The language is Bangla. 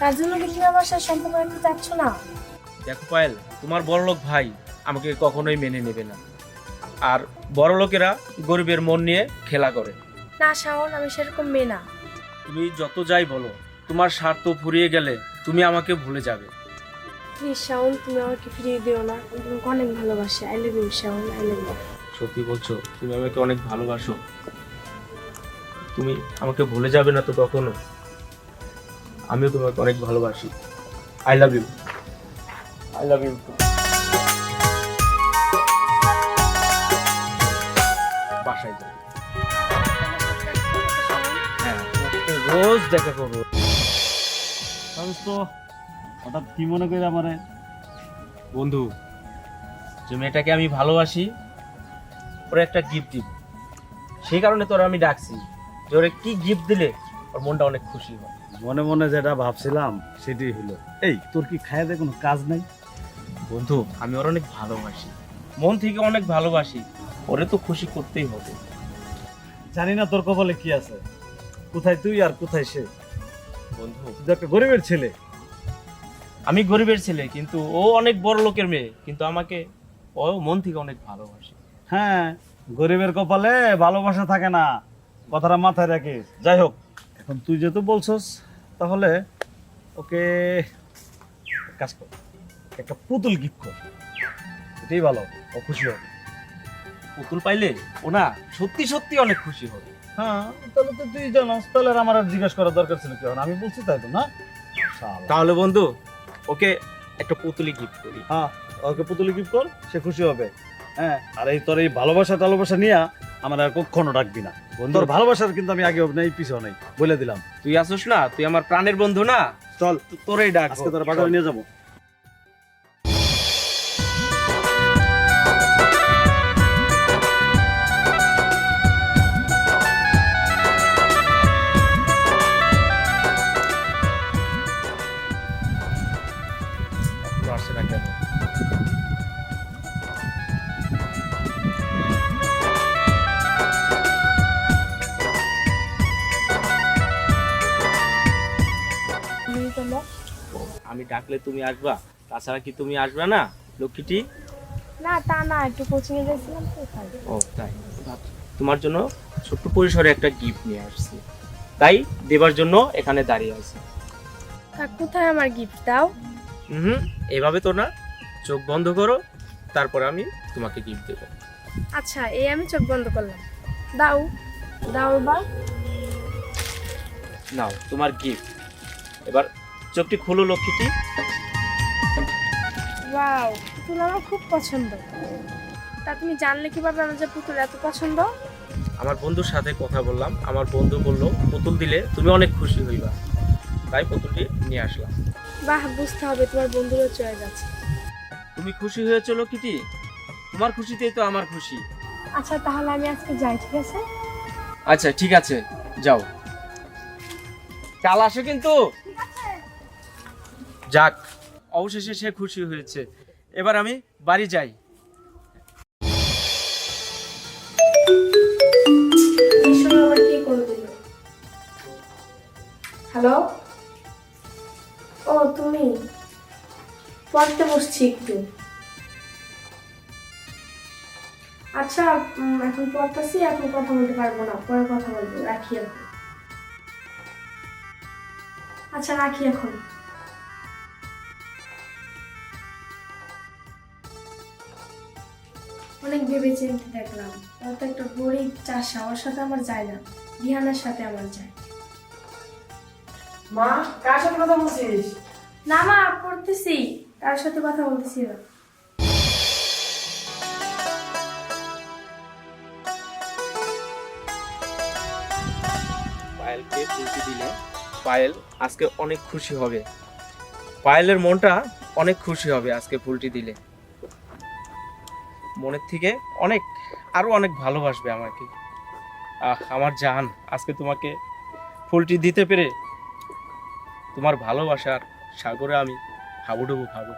তার জন্য কি তুমি আমার সাথে সম্পর্ক রাখতে চাচ্ছ না? দেখো পায়েল, তোমার বড়লোক ভাই আমাকে কখনোই মেনে নেবে না। আর বড়লোকেরা গরিবের মন নিয়ে খেলা করে। না শাওন, আমি সেরকম মেয়ে না। তুমি যত যাই বলো, তোমার স্বার্থ ফুরিয়ে গেলে তুমি আমাকে ভুলে যাবে। প্লিজ শাওন, তুমি আমাকে ফিরিয়ে দিও না। আমি তোমাকে অনেক ভালোবাসি। I love you Shaon, I love you. সত্যি বলছো? তুমি আমাকে অনেক ভালোবাসো? তুমি আমাকে ভুলে যাবে না তো কখনো? আমিও তোমাকে অনেক ভালোবাসি। I love you, I love you. বাসায় যাই। হ্যাঁ, তোমার সাথে রোজ দেখা করবো। তো হঠাৎ কি মনে করে আমারে? বন্ধু, যে মেয়েটাকে আমি ভালোবাসি ওরা একটা গিফট দিব, সেই কারণে তোরা আমি ডাকছি যে ওরা কি গিফট দিলে ওর মনটা অনেক খুশি হয়। মনে মনে যেটা ভাবছিলাম সেটাই হলো। এই তোর কি খায় দেয় কোনো কাজ নাই? বন্ধু, আমি ওর অনেক ভালোবাসি, মন থেকে অনেক ভালোবাসি। ওরে তো খুশি করতেই হবে। জানি না তোর কপালে কি আছে, কোথায় তুই আর কোথায় সে। বন্ধু, তুই একটা গরিবের ছেলে। আমি গরিবের ছেলে, কিন্তু ও অনেক বড় লোকের মেয়ে, কিন্তু আমাকে ও মন থেকে অনেক ভালোবাসে। হ্যাঁ, গরিবের কপালে ভালোবাসা থাকে না, কথাটা মাথায় রাখিস। যাই হোক, এখন তুই যেহেতু বলছস তাহলে ওকে এক কাজ কর, একটা পুতুল গিফট কর, এটাই ভালো, ও খুশি হবে। পুতুল পাইলে ও না সত্যি সত্যি অনেক খুশি হবে। হ্যাঁ, তাহলে তো তুই জানাস, তাহলে আর আমার আর জিজ্ঞাসা করার দরকার ছিল কি? আমি বলছি তাই তো না? শালা। তাহলে বন্ধু, ওকে একটা পুতুলি গিফট করি। হ্যাঁ, ওকে পুতুলি গিফট কর, সে খুশি হবে। হ্যাঁ, আর এই তোর এই ভালোবাসা নিয়ে আমার আর কখনো ডাকবি না। তোর ভালোবাসার কিন্তু আমি আগে নেই পিছনে নেই, বলে দিলাম। তুই আসোস না, তুই আমার প্রাণের বন্ধু না। চল, তোরেই ডাক, আজকে তোর বাজারে নিয়ে যাবো। আসে না কেন? আমি ডাকলে তুমি আসবা, তাছাড়া কি তুমি আসবে না লক্ষ্মীটি? না তা না, একটু কোচিং এ যাচ্ছিলাম তো তাই। ও তাই? তোমার জন্য ছোট্ট পরিসরে একটা গিফট নিয়ে আসছি, তাই দেবার জন্য এখানে দাঁড়িয়ে আছি। কোথায় আমার গিফট দাও? এভাবে তো না, চোখ বন্ধ করো, তারপর আমি তোমাকে গিফট দেবো। আচ্ছা, এই আমি চোখ বন্ধ করলাম। দাও দাও এবার। নাও তোমার গিফট। এবার চোখটি খুলো লক্ষ্মীটি। ওয়াও, পুতুল আমার খুব পছন্দ। তা তুমি জানলে কিভাবে আমার যে পুতুল এত পছন্দ? আমার বন্ধুর সাথে কথা বললাম, আমার বন্ধু বলল পুতুল দিলে তুমি অনেক খুশি হইবা, তাই পুতুলটি নিয়ে আসলাম। বাহ, বুঝতে হবে তোমার বন্ধুরও চয়েস আছে। তুমি খুশি হয়েছো লক্ষ্মীটি? তোমার খুশিতেই তো আমার খুশি। আচ্ছা, তাহলে আমি আজকে যাই, ঠিক আছে? আচ্ছা ঠিক আছে, যাও, কাল আসো কিন্তু। যাক, অবশেষে সে খুশি হয়েছে। এবার আমি বাড়ি যাই। হ্যালো, ও তুমি? পড়তে বসছি একটু। আচ্ছা, এখন পড়তেছি, এখন কথা বলতে পারবো না, পরে কথা বলবো, রাখি এখন। আচ্ছা রাখি এখন। অনেক ভেবে চিন্তে দেখলাম, ও তো একটা গরিব চাষা, ওর সাথে আমার যায় না, রিহানের সাথে আমার যায়। মা, কার সাথে কথা বলছিস? না মা, পড়তেছি, তার সাথে কথা বলতেছি না। পায়েলকে ফুলটি দিলে পায়েল আজকে অনেক খুশি হবে। পায়েলের মনটা অনেক খুশি হবে আজকে ফুলটি দিলে। মনের থেকে অনেক, আরো অনেক ভালোবাসবে আমাকে। আমার জান, আজকে তোমাকে ফুলটি দিতে পেরে তোমার ভালোবাসার সাগরে আমি হাবুডুবু খাবো।